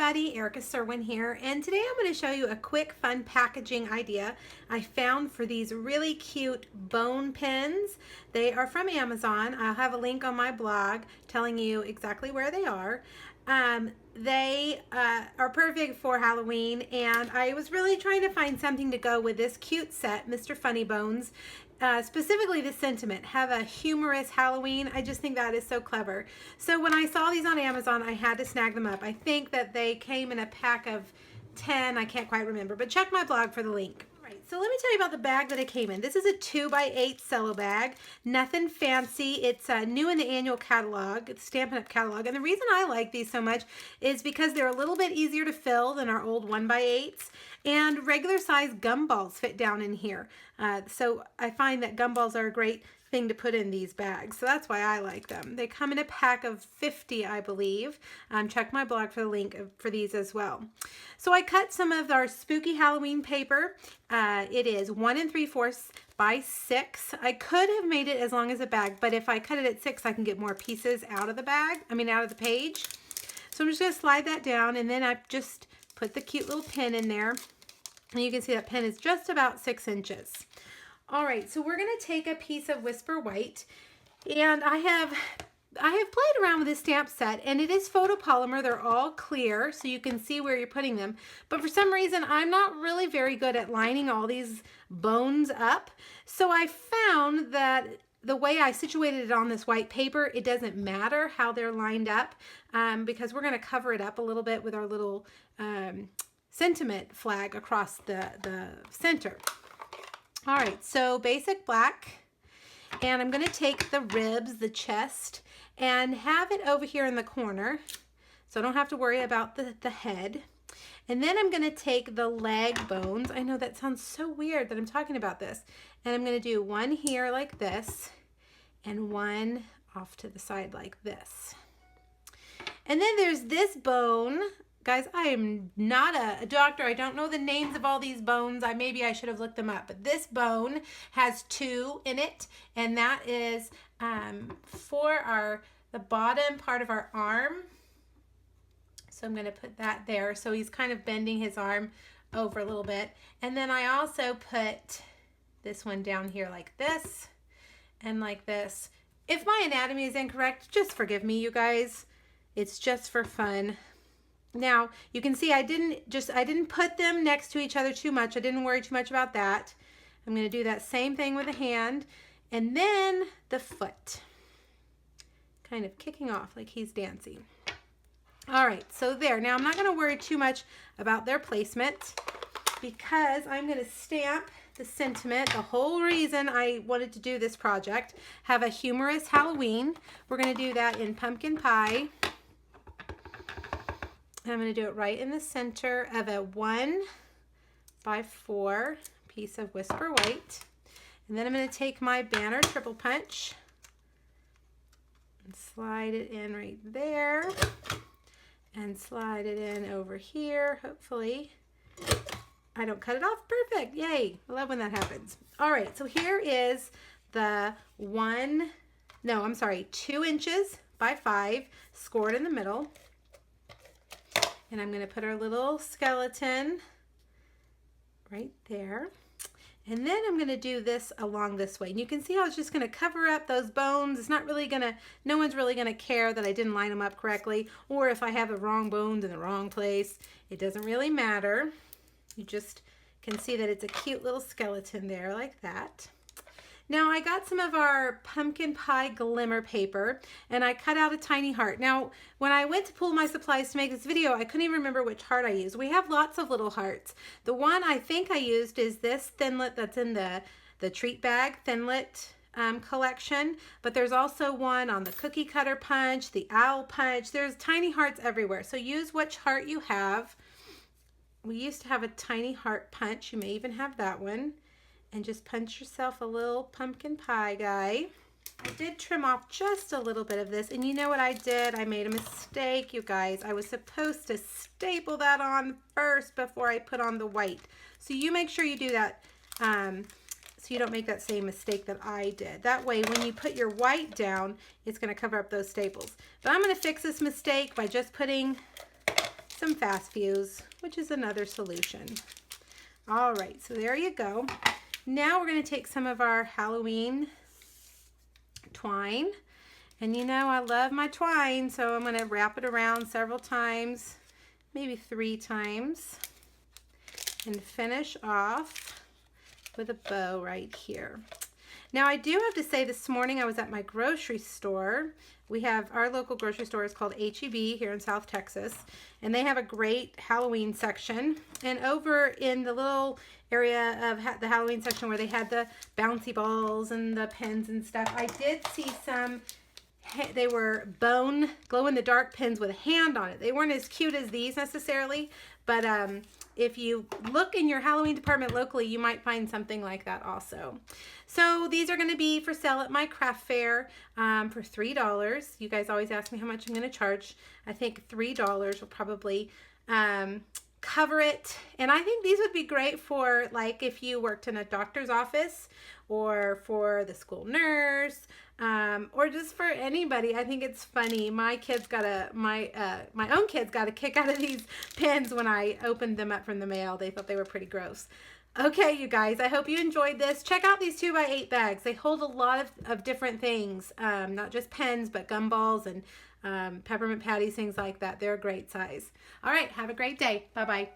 everybody, Erica Serwin here, and today I'm going to show you a quick fun packaging idea I found for these really cute bone pins. They are from Amazon. I'll have a link on my blog telling you exactly where they are. They are perfect for Halloween, and I was really trying to find something to go with this cute set, Mr. Funny Bones. Specifically the sentiment, have a humorous Halloween. I just think that is so clever. So when I saw these on Amazon, I had to snag them up. I think that they came in a pack of 10. I can't quite remember, but check my blog for the link. All right, so let me tell you about the bag that it came in. This is a 2x8 cello bag. Nothing fancy. It's new in the annual catalog. It's Stampin' Up! Catalog. And the reason I like these so much is because they're a little bit easier to fill than our old 1x8s. And regular size gumballs fit down in here. So I find that gumballs are a great thing to put in these bags. So that's why I like them. They come in a pack of 50, I believe. Check my blog for the link for these as well. So I cut some of our spooky Halloween paper. It is 1 3/4 by 6. I could have made it as long as a bag, but if I cut it at 6, I can get more pieces out of the bag, out of the page. So I'm just going to slide that down, and then I just put the cute little pin in there. And you can see that pin is just about 6 inches. All right, so we're going to take a piece of Whisper White, and I have played around with this stamp set, and it is photopolymer. They're all clear, so you can see where you're putting them. But for some reason, I'm not really very good at lining all these bones up. So I found that the way I situated it on this white paper, it doesn't matter how they're lined up, because we're going to cover it up a little bit with our little sentiment flag across the center. All right, so basic black, and I'm going to take the ribs, the chest, and have it over here in the corner, so I don't have to worry about the head. And then I'm going to take the leg bones. I know that sounds so weird that I'm talking about this. And I'm going to do one here like this, and one off to the side like this. And then there's this bone. Guys, I am not a doctor. I don't know the names of all these bones. Maybe I should have looked them up. But this bone has 2 in it, and that is for the bottom part of our arm. So I'm going to put that there. So he's kind of bending his arm over a little bit. And then I also put this one down here like this and like this. If my anatomy is incorrect, just forgive me, you guys. It's just for fun. Now, you can see I didn't put them next to each other too much. I didn't worry too much about that. I'm going to do that same thing with the hand, and then the foot. Kind of kicking off like he's dancing. All right, so there. Now, I'm not going to worry too much about their placement because I'm going to stamp the sentiment. The whole reason I wanted to do this project, have a humorous Halloween. We're going to do that in pumpkin pie. I'm going to do it right in the center of a 1 by 4 piece of Whisper White. And then I'm going to take my banner triple punch and slide it in right there. And slide it in over here, hopefully. I don't cut it off. Perfect. Yay. I love when that happens. All right, so here is the 2 inches by 5 scored in the middle. And I'm going to put our little skeleton right there. And then I'm going to do this along this way. And you can see how it's just going to cover up those bones. It's not really going to, no one's really going to care that I didn't line them up correctly. Or if I have the wrong bones in the wrong place. It doesn't really matter. You just can see that it's a cute little skeleton there like that. Now I got some of our pumpkin pie glimmer paper, and I cut out a tiny heart. Now when I went to pull my supplies to make this video, I couldn't even remember which heart I used. We have lots of little hearts. The one I think I used is this Thinlit that's in the treat bag Thinlit collection, but there's also one on the cookie cutter punch, the owl punch. There's tiny hearts everywhere, so use which heart you have. We used to have a tiny heart punch. You may even have that one. And just punch yourself a little pumpkin pie guy. I did trim off just a little bit of this, and you know what I did? I made a mistake, you guys. I was supposed to staple that on first before I put on the white. So you make sure you do that so you don't make that same mistake that I did. That way, when you put your white down, it's going to cover up those staples. But I'm going to fix this mistake by just putting some fast fuse, which is another solution. All right, so there you go. Now we're going to take some of our Halloween twine. And you know, I love my twine, so I'm going to wrap it around several times, maybe 3 times, and finish off with a bow right here. Now, I do have to say, this morning I was at my grocery store. We have, our local grocery store is called H-E-B here in South Texas, and they have a great Halloween section. And over in the little area of the Halloween section where they had the bouncy balls and the pens and stuff, I did see some, they were bone glow-in-the-dark pens with a hand on it. They weren't as cute as these necessarily, but if you look in your Halloween department locally, you might find something like that also. So these are going to be for sale at my craft fair for $3. You guys always ask me how much I'm going to charge. I think $3 will probably cover it. And I think these would be great for, like, if you worked in a doctor's office or for the school nurse, or just for anybody. I think it's funny. My kids got my own kids got a kick out of these pens when I opened them up from the mail. They thought they were pretty gross. Okay, you guys, I hope you enjoyed this. Check out these 2x8 bags. They hold a lot of different things, not just pens, but gumballs and peppermint patties, things like that. They're a great size. All right, have a great day. Bye-bye.